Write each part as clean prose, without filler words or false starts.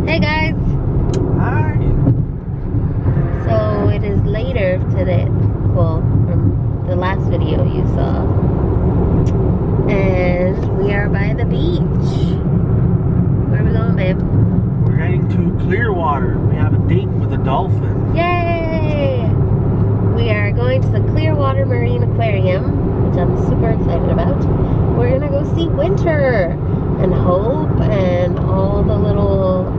Hey guys! Hi! So it is later today, well, from the last video you saw. And we are by the beach. Where are we going, babe? We're heading to Clearwater. We have a date with a dolphin. Yay! We are going to the Clearwater Marine Aquarium, which I'm super excited about. We're gonna go see Winter and Hope and all the little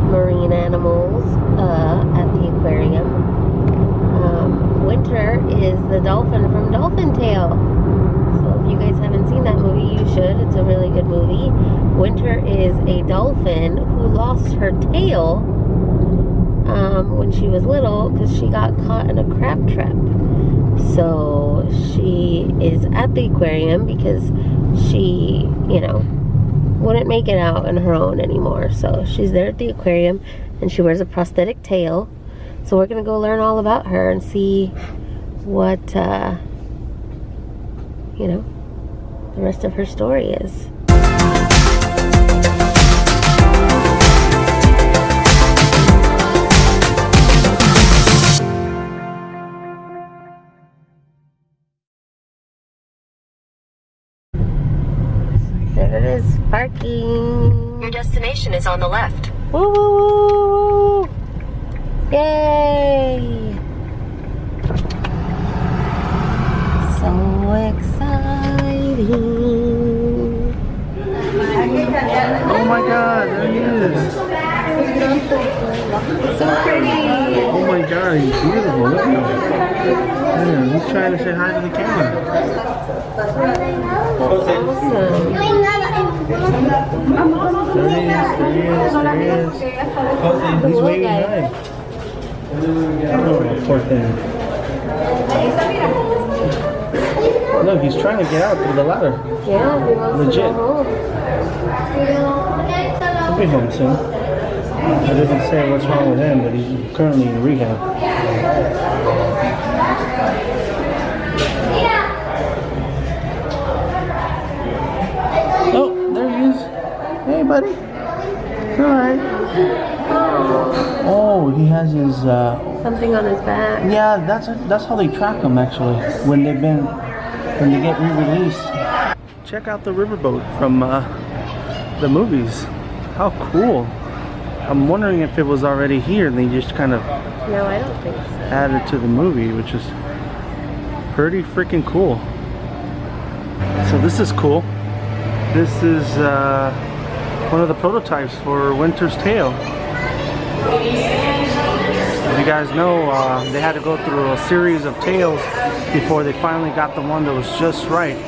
marine animals at the aquarium. Winter is the dolphin from Dolphin Tale. So if you guys haven't seen that movie, you should. It's a really good movie. Winter is a dolphin who lost her tail when she was little because she got caught in a crab trap. So she is at the aquarium because she, you know, wouldn't make it out on her own anymore. So she's there at the aquarium and she wears a prosthetic tail. So we're gonna go learn all about her and see what you know, the rest of her story is. There it is, parking. Your destination is on the left. Woo woo woo woo! Yay! So exciting! Oh my god, there he is! So pretty! Oh my god, he's beautiful. Look at him. Yeah, he's trying to say hi to the camera. Awesome! There he is. He's waving hi. Oh, poor thing. Look, he's trying to get out through the ladder. Yeah, he wants Legit. to go home. He'll be home soon. I didn't say what's wrong with him, but he's currently in rehab. Oh, there he is. Hey, buddy. Alright. Oh, he has his Something on his back. yeah, that's how they track them actually when they get re-released. Check out the riverboat from the movies. How cool! I'm wondering if it was already here and they just kind of No, I don't think so. added to the movie, which is pretty freaking cool. So this is cool. This is one of the prototypes for Winter's Tale. As you guys know, they had to go through a series of tails before they finally got the one that was just right.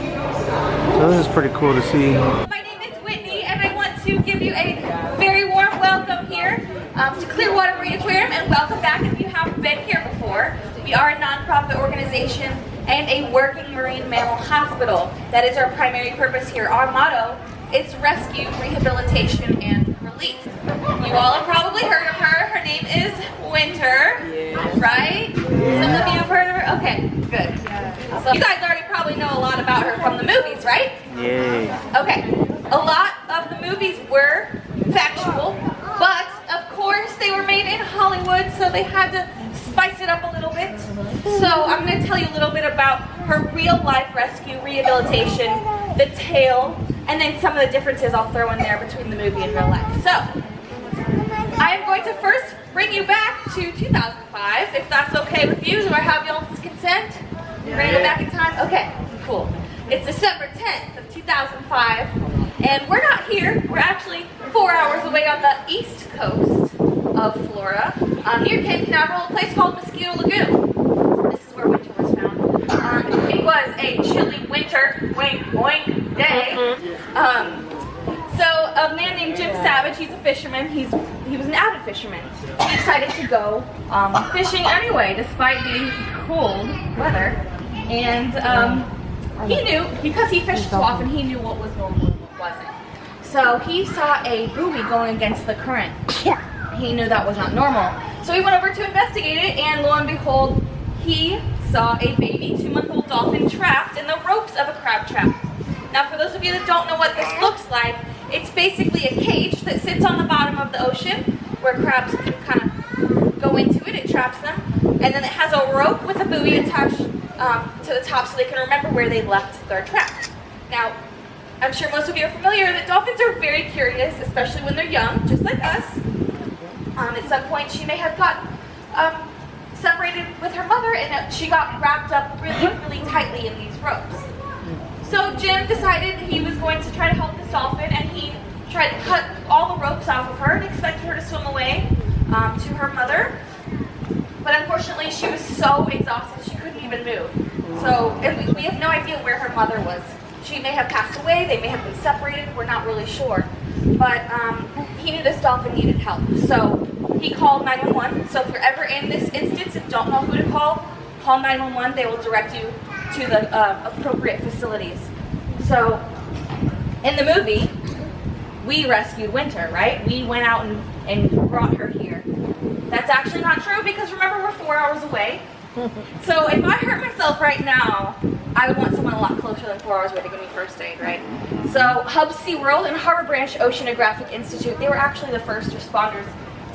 So this is pretty cool to see. My name is Whitney and I want to give you a very warm welcome here to Clearwater Marine Aquarium, and welcome back if you haven't been here before. We are a nonprofit organization and a working marine mammal hospital. That is our primary purpose here. Our motto is rescue, rehabilitation, and release. You all have probably heard of her. Her name is Winter, right? Some of you have heard of her? Okay, good. So you guys already probably know a lot about her from the movies, right? Yay. Okay, a lot of the movies were factual, but of course they were made in Hollywood, so they had to spice it up a little bit. So I'm going to tell you a little bit about her real life rescue, rehabilitation, the tale, and then some of the differences I'll throw in there between the movie and real life. So, I am going to first bring you back to 2005, if that's okay with you. Do I have y'all's consent? Ready to go back in time? Okay, cool. It's December 10th of 2005, and we're not here. We're actually 4 hours away on the east coast of Florida, near Cape Canaveral, a place called Mosquito Lagoon. This is where Winter was found. It was a chilly winter, wink, boink, day. So a man named Jim Savage, he's a fisherman. He was an avid fisherman. He decided to go fishing anyway, despite the cold weather. And he knew, because he fished so often, he knew what was normal and what wasn't. So he saw a buoy going against the current. He knew that was not normal. So he went over to investigate it, and lo and behold, he saw a baby 2-month-old dolphin trapped in the ropes of a crab trap. Now, for those of you that don't know what this looks like, it's basically a cage that sits on the bottom of the ocean where crabs can kind of go into it. It traps them. And then it has a rope with a buoy attached to the top so they can remember where they left their trap. Now, I'm sure most of you are familiar that dolphins are very curious, especially when they're young, just like us. At some point, she may have got separated with her mother, and she got wrapped up really, really tightly in these ropes. So Jim decided he was going to try to help this dolphin, and he tried to cut all the ropes off of her and expected her to swim away to her mother. But unfortunately, she was so exhausted she couldn't even move. So and we have no idea where her mother was. She may have passed away, they may have been separated, we're not really sure. But he knew this dolphin needed help. So he called 911. So if you're ever in this instance and don't know who to call 911. They will direct you to the appropriate facilities. So in the movie, we rescued Winter, right? We went out and brought her here. That's actually not true because remember, we're 4 hours away. So if I hurt myself right now, I would want someone a lot closer than 4 hours away to give me first aid, right? So Hub SeaWorld and Harbor Branch Oceanographic Institute, they were actually the first responders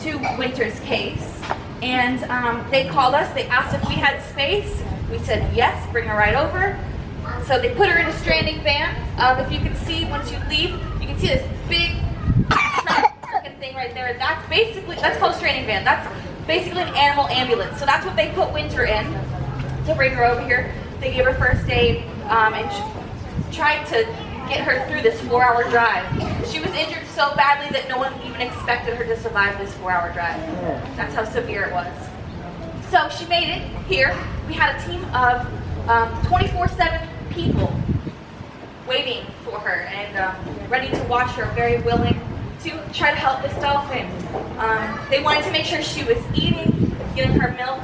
to Winter's case. And they called us, they asked if we had space. We said yes, bring her right over. So they put her in a stranding van. If you can see, once you leave, you can see this big freaking thing right there. That's called a stranding van. That's basically an animal ambulance. So that's what they put Winter in to bring her over here. They gave her first aid and tried to get her through this 4-hour drive. She was injured so badly that no one even expected her to survive this 4-hour drive. That's how severe it was. So she made it here. We had a team of 24/7 people waiting for her and ready to watch her, very willing to try to help this dolphin. They wanted to make sure she was eating, giving her milk,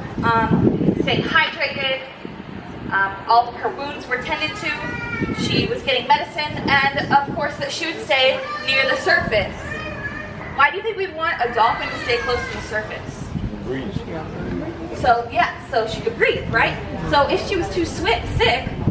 staying hydrated. All of her wounds were tended to. She was getting medicine, and of course that she would stay near the surface. Why do you think we want a dolphin to stay close to the surface? Breathe. So she could breathe, right? So if she was too sick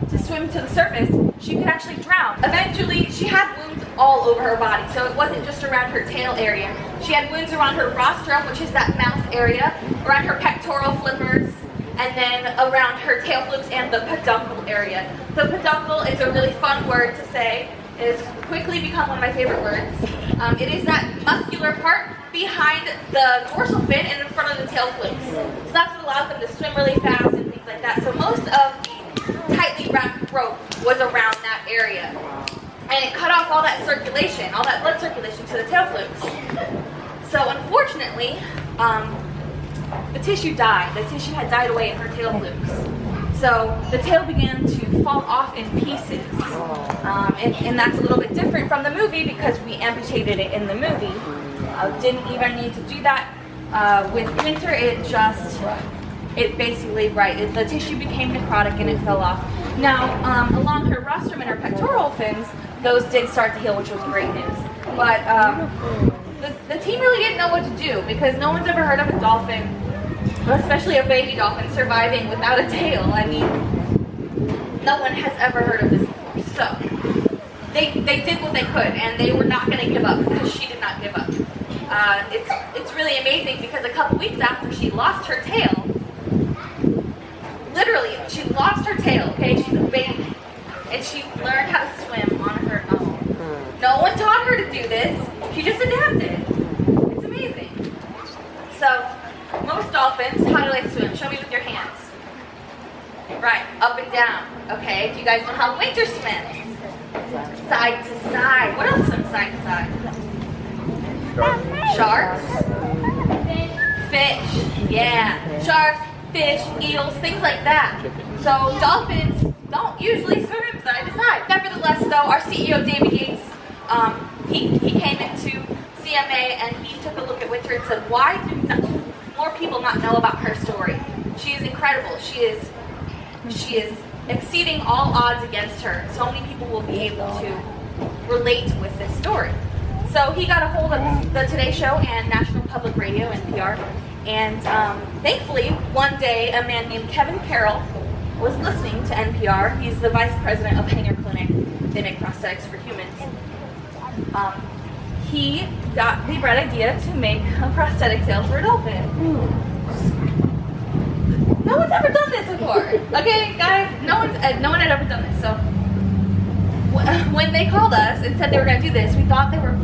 to swim to the surface, she could actually drown. Eventually, she had wounds all over her body, so it wasn't just around her tail area. She had wounds around her rostrum, which is that mouth area, around her pectoral flippers, and then around her tail flukes and the peduncle area. The peduncle is a really fun word to say. It has quickly become one of my favorite words. It is that muscular part behind the dorsal fin and in front of the tail flukes. So that's what allows them to swim really fast and things like that. So most of the tightly wrapped rope was around that area. And it cut off all that circulation, all that blood circulation to the tail flukes. So unfortunately, the tissue died. The tissue had died away in her tail flukes. So the tail began to fall off in pieces. And that's a little bit different from the movie because we amputated it in the movie. Didn't even need to do that. With Winter, the tissue became necrotic and it fell off. Now, along her rostrum and her pectoral fins, those did start to heal, which was great news. But the team really didn't know what to do because no one's ever heard of a dolphin, especially a baby dolphin, surviving without a tail. I mean, no one has ever heard of this before. So they did what they could, and they were not going to give up because she did not give up. It's really amazing because a couple weeks after she lost her tail, literally, she lost her tail, okay? She's a baby. And she learned how to swim on her own. No one taught her to do this. She just adapted. It's amazing. So, most dolphins, how do they swim? Show me with your hands. Right, up and down. Okay, do you guys know how Winter swims? Side to side. What else swims side to side? Sharks. Fish. Yeah. Sharks, fish, eels, things like that. So dolphins don't usually swim side to side. Nevertheless, though, our CEO, David Yates, he came into CMA and he took a look at Winter and said, why do more people not know about her story? She is incredible. She is exceeding all odds against her. So many people will be able to relate with this story. So he got a hold of the Today Show and National Public Radio, NPR, and thankfully, one day, a man named Kevin Carroll was listening to NPR. He's the vice president of Hanger Clinic. They make prosthetics for humans. he got the bright idea to make a prosthetic tail for a dolphin. No one's ever done this before. Okay, guys, no one had ever done this. So when they called us and said they were going to do this, we thought they were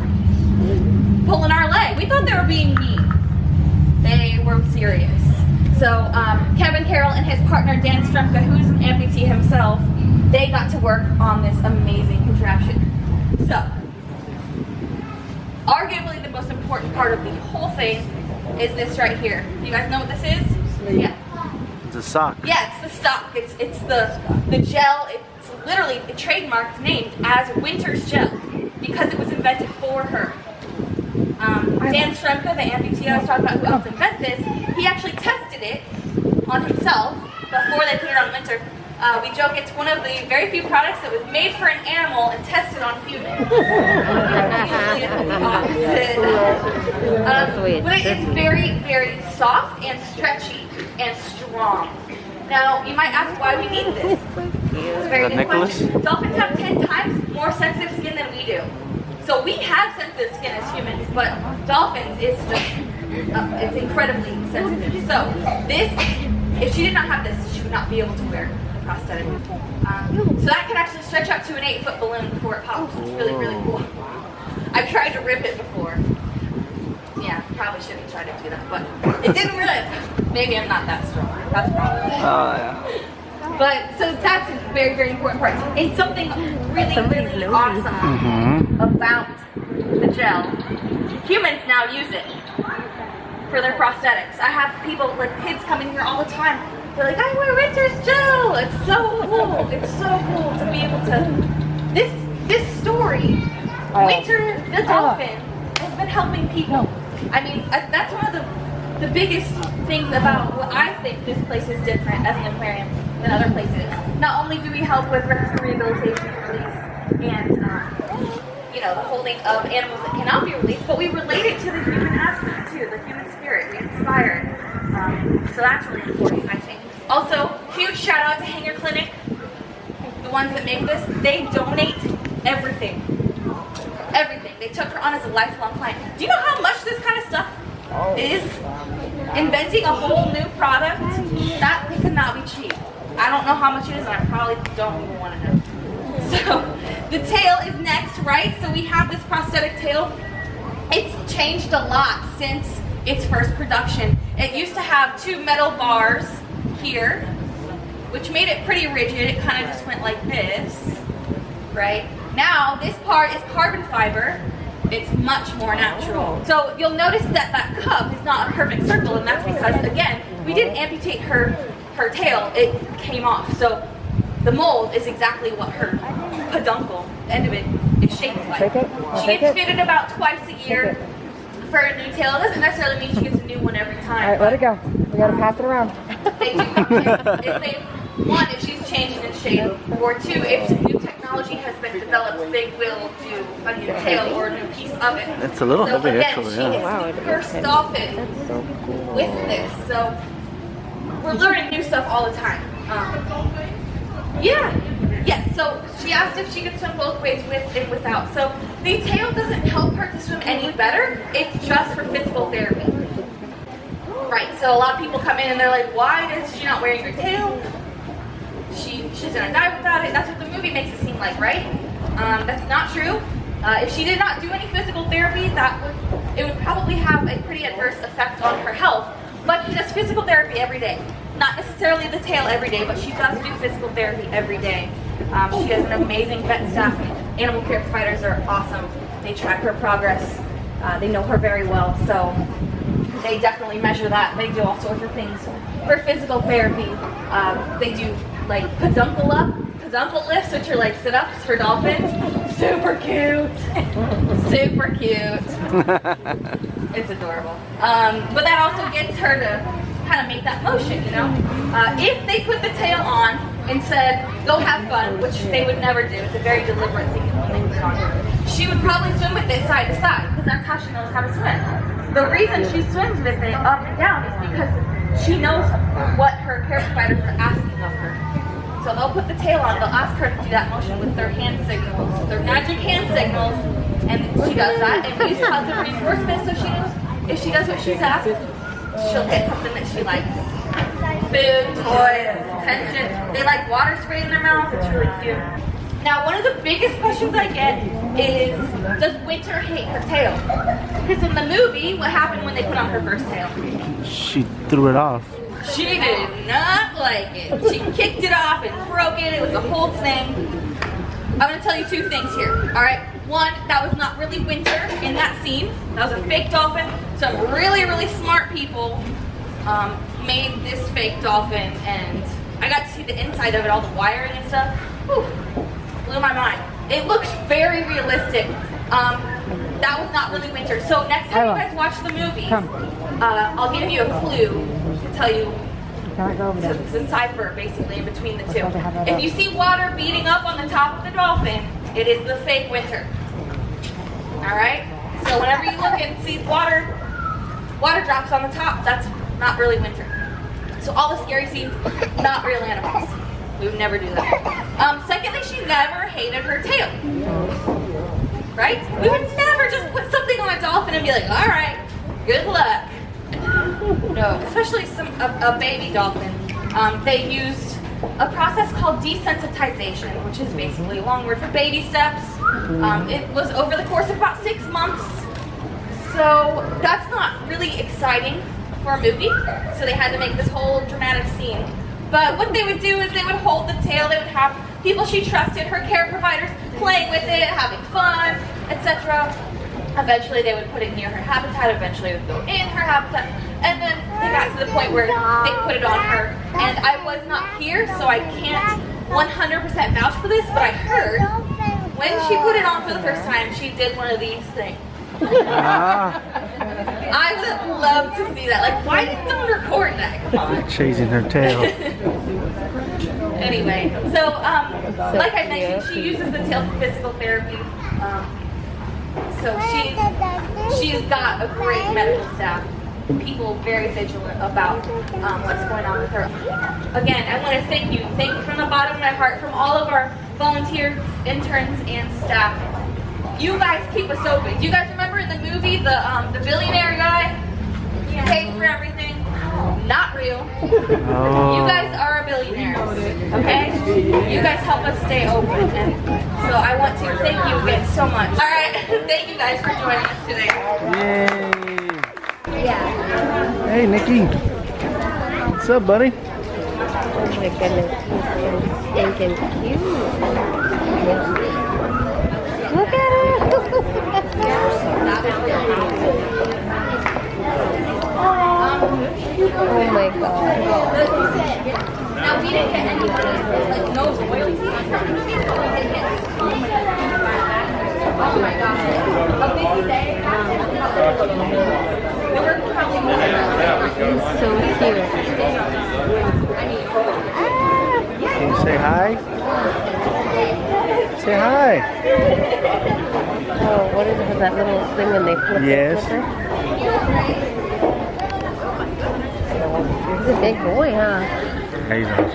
pulling our leg. We thought they were being mean. They were serious. So Kevin Carroll and his partner Dan Strumka, who's an amputee himself, they got to work on this amazing contraption. So, arguably the most important part of the whole thing is this right here. Do you guys know what this is? Yeah. It's a sock. Yeah, it's the sock. It's the gel. It's literally trademarked, named as Winter's Gel because it was invented for her. Dan Strumka, the amputee I was talking about who helped invent this, he actually tested it on himself before they put it on Winter. We joke it's one of the very few products that was made for an animal and tested on humans. Usually it's the opposite. But it is very, very soft and stretchy and strong. Now, you might ask why we need this. It's a very good question. Dolphins have 10 times more sensitive skin than we do. So we have sensitive skin as humans, but dolphins is just, it's incredibly sensitive. So this, if she did not have this, she would not be able to wear the prosthetic. So that can actually stretch up to an 8-foot balloon before it pops. It's really, really cool. I've tried to rip it before. Yeah, probably shouldn't try to do that, but it didn't rip. Maybe I'm not that strong. That's probably. Oh, yeah. But, so that's a very, very important part. And something really, really awesome about the gel. Humans now use it for their prosthetics. I have people, like kids coming here all the time. They're like, I wear Winter's Gel. It's so cool. It's so cool to be able to, this story, Winter the dolphin has been helping people. I mean, that's one of the biggest things about what I think this place is different as an aquarium than other places. Not only do we help with rehabilitation, release, and you know, the holding of animals that cannot be released, but we relate it to the human aspect too, the human spirit. We inspire it. So that's really important, I think. Also, huge shout out to Hanger Clinic, the ones that make this. They donate everything. Everything. They took her on as a lifelong client. Do you know how much this kind of stuff is? Inventing a whole new product, that could not be cheap. I don't know how much it is, and I probably don't even want to know. So, the tail is next, right? So we have this prosthetic tail. It's changed a lot since its first production. It used to have 2 metal bars here, which made it pretty rigid. It kind of just went like this, right? Now, this part is carbon fiber. It's much more natural. So you'll notice that that cup is not a perfect circle, and that's because, again, we didn't amputate her tail. It came off. So the mold is exactly what her peduncle end of it is shaped like. She gets fitted about twice a year for a new tail. It doesn't necessarily mean she gets a new one every time. All right, let it go. We gotta pass it around. They do. One, if she's changed in shape, or 2, if new technology has been developed, they will do a new tail or a new piece of it. It's a little heavy, again, actually. She is the first dolphin with this, so we're learning new stuff all the time. So she asked if she could swim both ways, with and without. So the tail doesn't help her to swim any better. It's just for physical therapy. Right, so a lot of people come in and they're like, why is she not wearing her tail? She's gonna die without it. That's what the movie makes it seem like, right? That's not true. If she did not do any physical therapy, it would probably have a pretty adverse effect on her health. But she does physical therapy every day. Not necessarily the tail every day, but she does do physical therapy every day. She has an amazing vet staff. Animal care providers are awesome. They track her progress. They know her very well, so they definitely measure that. They do all sorts of things for physical therapy. They do like peduncle lifts, which are like sit-ups for dolphins. Super cute. Super cute. It's adorable. But that also gets her to kind of make that motion, you know? If they put the tail on and said, go have fun, which they would never do. It's a very deliberate thing when they put it on. She would probably swim with it side to side, because that's how she knows how to swim. The reason she swims with it up and down is because she knows what her care providers are asking of her. So they'll put the tail on, they'll ask her to do that motion with their hand signals, their magic hand signals, and she does that, and we use positive reinforcement so she knows if she does what she's asked, she'll get something that she likes. Food, toys, attention. They like water spray in their mouth, it's really cute. Now, one of the biggest questions I get is, does Winter hate her tail? Because in the movie, what happened when they put on her first tail? She threw it off. She did not like it. She kicked it off and broke it. It was a whole thing. I'm going to tell you two things here. All right. One, that was not really Winter in that scene. That was a fake dolphin. Some really, really smart people made this fake dolphin, and I got to see the inside of it, all the wiring and stuff. Whew, blew my mind. It looks very realistic. That was not really Winter. So next time you guys watch the movie, I'll give you a clue to tell you to decipher basically in between the two. If you see water beating up on the top of the dolphin, it is the fake Winter. Alright? So whenever you look and see water drops on the top, that's not really Winter. So all the scary scenes, not real animals. We would never do that. Secondly, she never hated her tail. Right? We would never just put something on a dolphin and be like, alright, good luck. No, especially a baby dolphin. They used a process called desensitization, which is basically a long word for baby steps. It was over the course of about 6 months. So that's not really exciting for a movie. So they had to make this whole dramatic scene. But what they would do is they would hold the tail, they would have people she trusted, her care providers, playing with it, having fun, etc. Eventually they would put it near her habitat, eventually it would go in her habitat, and then they got to the point where they put it on her. And I was not here, so I can't 100% vouch for this, but I heard when she put it on for the first time, she did one of these things. I would have loved to see that. Like, why didn't someone record that? Come on. Chasing her tail. Anyway, so like I mentioned, she uses the tail for physical therapy. So she's got a great medical staff. People very vigilant about what's going on with her. Again, I want to thank you. Thank you from the bottom of my heart, from all of our volunteers, interns, and staff. You guys keep us open. Do you guys remember in the movie the billionaire guy? He paid for everything. Not real. You guys are billionaires, okay? You guys help us stay open, and so I want to thank you again so much. All right, thank you guys for joining us today. Yay! Hey, Nikki. What's up, buddy? Oh my goodness, he's stinking cute. Look at her! Oh my god. Now we didn't get any like no oily stuff. Oh my gosh. A busy day. He's so cute. Can you say hi? Say hi. Oh, what is it? That little thing when they flip Yes. the He's a big boy, huh? Hey, knows.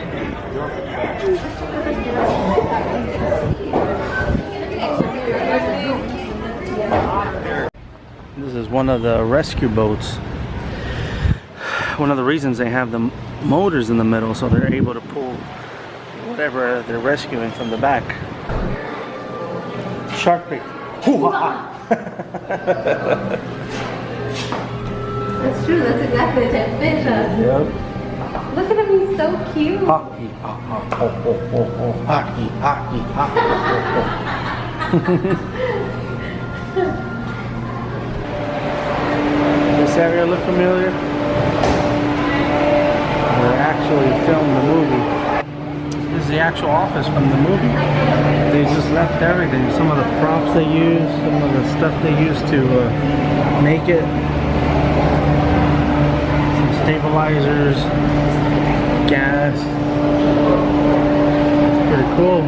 This is one of the rescue boats. One of the reasons they have the motors in the middle, so they're able to pull whatever they're rescuing from the back. Shark bait. That's true, that's exactly the type of fish, huh? Yep. Look at him, he's so cute. Hockey, hockey, hockey, hockey. This area look familiar? We actually filmed the movie. This is the actual office from the movie. They just left everything. Some of the props they used, some of the stuff they used to make it. Some stabilizers, gas. It's pretty cool.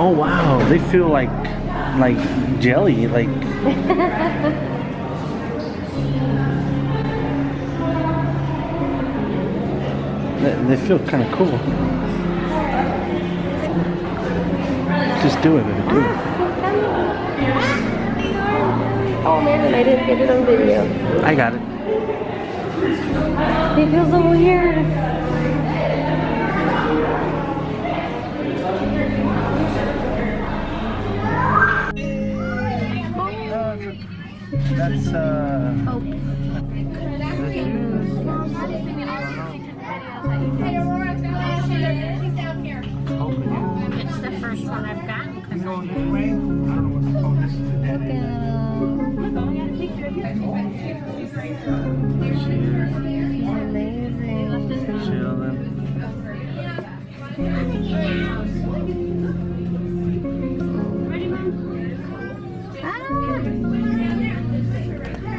Oh wow, they feel like jelly, like. They feel kind of cool. Just do it, baby, do it. Oh man, I didn't get it on video. I got it. He feels so weird. That's Oh. It's the first one I've gotten. You going this way? I don't know what's called. This is the dead end. Chilling.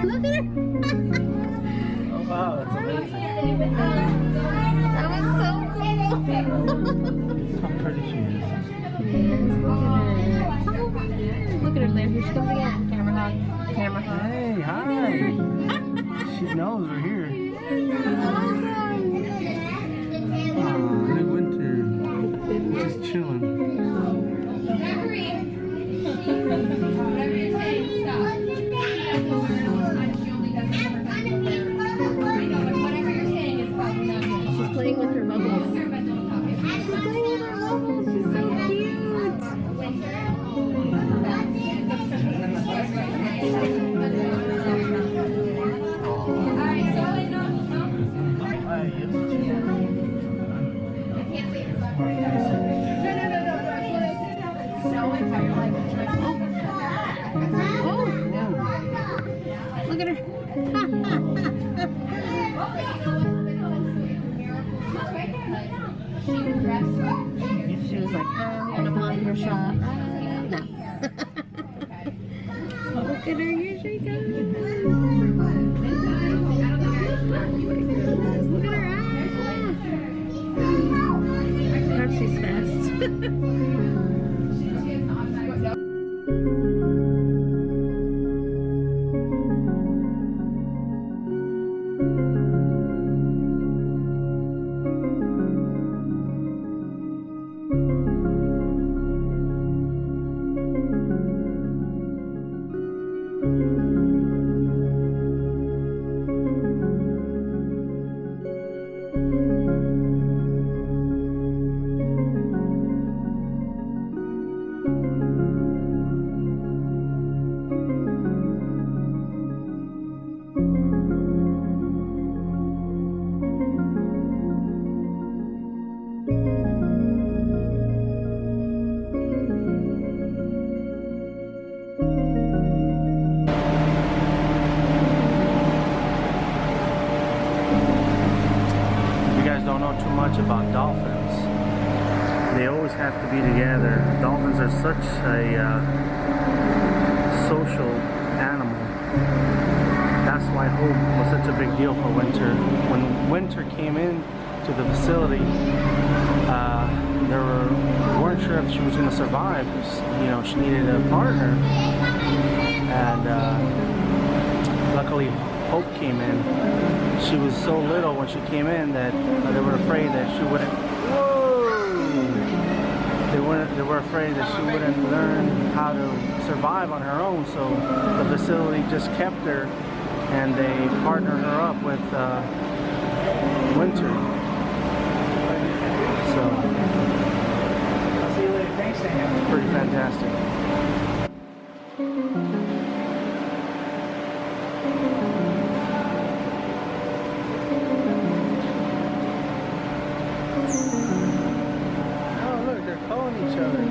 Look at her. Oh wow, that's amazing. That was so cool. How pretty she is. Yes, look at her. Look at her there. Here she comes again. Camera hug. Camera hug. Hey, hi. She knows we're here. Oh, good winter. Just chilling. She's playing with her bubbles. She's playing with her bubbles. She's so cute. Look at her. She was like, I'm gonna blow your shot. No. Look at her, here she comes. Look at her eyes. Perhaps she's fast. About dolphins. They always have to be together. Dolphins are such a social animal. That's why Hope was such a big deal for Winter. When Winter came in to the facility, they weren't sure if she was going to survive because, you know, she needed a partner. And luckily Hope came in. She was so little when she came in that they were afraid that she wouldn't. Whoa! They were afraid that she wouldn't learn how to survive on her own. So the facility just kept her, and they partnered her up with Winter. So I'll see you later. Thanks, Sam. Pretty fantastic. Each other.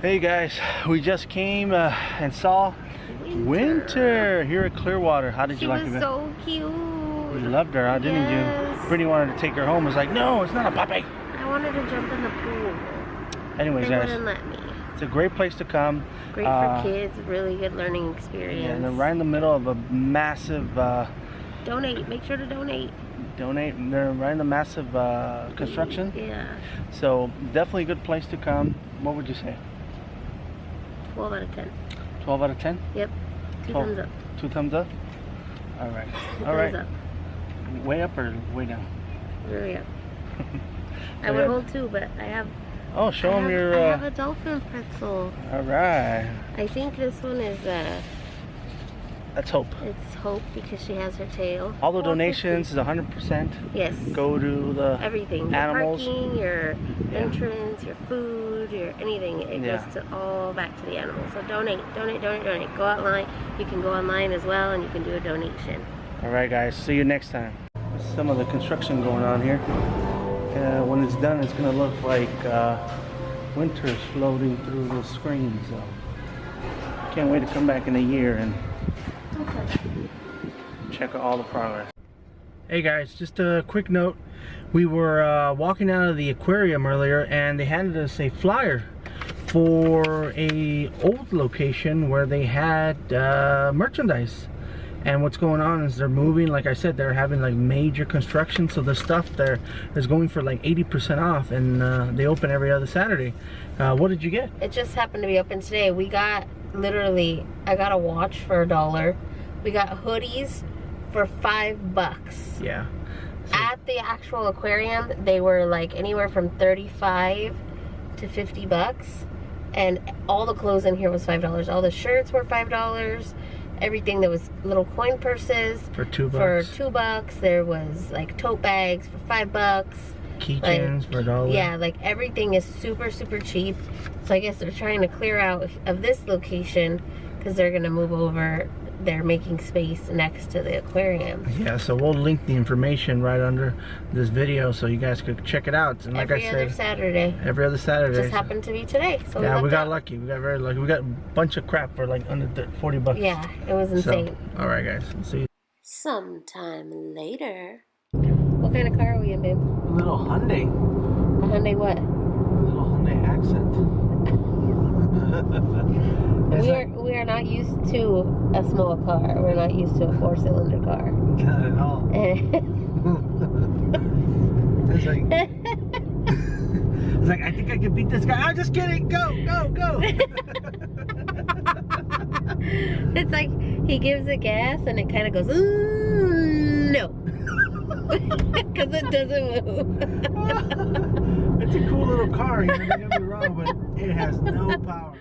Hey guys, we just came and saw Winter here at Clearwater. How did you like it? She was so cute. You loved her, huh? Didn't you? Yes. Brittany wanted to take her home. Was like, no, it's not a puppy. I wanted to jump in the pool. Anyways, They guys, wouldn't let me. it's a great place to come. Great for kids, really good learning experience. Yeah, and they're right in the middle of a massive Donate, make sure to donate. They're right in the massive construction. Yeah, So definitely a good place to come. What would you say? 12 out of 10. 12 out of 10? Yep, 2 12. thumbs up. 2 thumbs up? All right. Two All right. thumbs up. Way up or way down? Really up. I So would yeah. hold 2, but I have. Oh, show them your. I have a dolphin pretzel. All right. I think this one is Let's hope. it's Hope because she has her tail. All the donations is 100%. Yes. Go to the Everything. animals. Your parking, your Yeah. entrance, your food, your anything. It Yeah. goes to all back to the animals. So donate. Go online. You can go online as well and you can do a donation. All right, guys. See you next time. Some of the construction going on here. When it's done, it's gonna look like winter's floating through the screen. So can't wait to come back in a year and check out all the progress. Hey guys, just a quick note. We were walking out of the aquarium earlier and they handed us a flyer for a old location where they had merchandise. And what's going on is they're moving, like I said, they're having like major construction, so the stuff there is going for like 80% off, and they open every other Saturday. What did you get? It just happened to be open today. We got literally, I got a watch for $1. We got hoodies for $5. Yeah. At the actual aquarium, they were like anywhere from 35 to 50 bucks, and all the clothes in here was $5. All the shirts were $5. Everything, that was little coin purses For $2. for $2. There was like tote bags for $5. Keychains for $1. Yeah, like everything is super cheap. So I guess they're trying to clear out of this location because they're gonna move over. They're making space next to the aquarium. Yeah, so we'll link the information right under this video so you guys could check it out. And like Every I other said, Saturday. every other Saturday. Just happened to be today. So Yeah, we lucked got out. lucky. We got very lucky. We got a bunch of crap for like under 40 bucks. Yeah, it was insane. So, all right, guys. See you. Sometime later. What kind of car are we in, babe? A little Hyundai. A Hyundai what? A little Hyundai accent. We are not used to a small car. We're not used to a 4-cylinder car. Not at all. It's like, it's like, I think I can beat this guy. I'm just kidding. Go. It's like he gives it gas and it kind of goes, ooh, no. Because it doesn't move. It's a cool little car, don't get me wrong, but it has no power.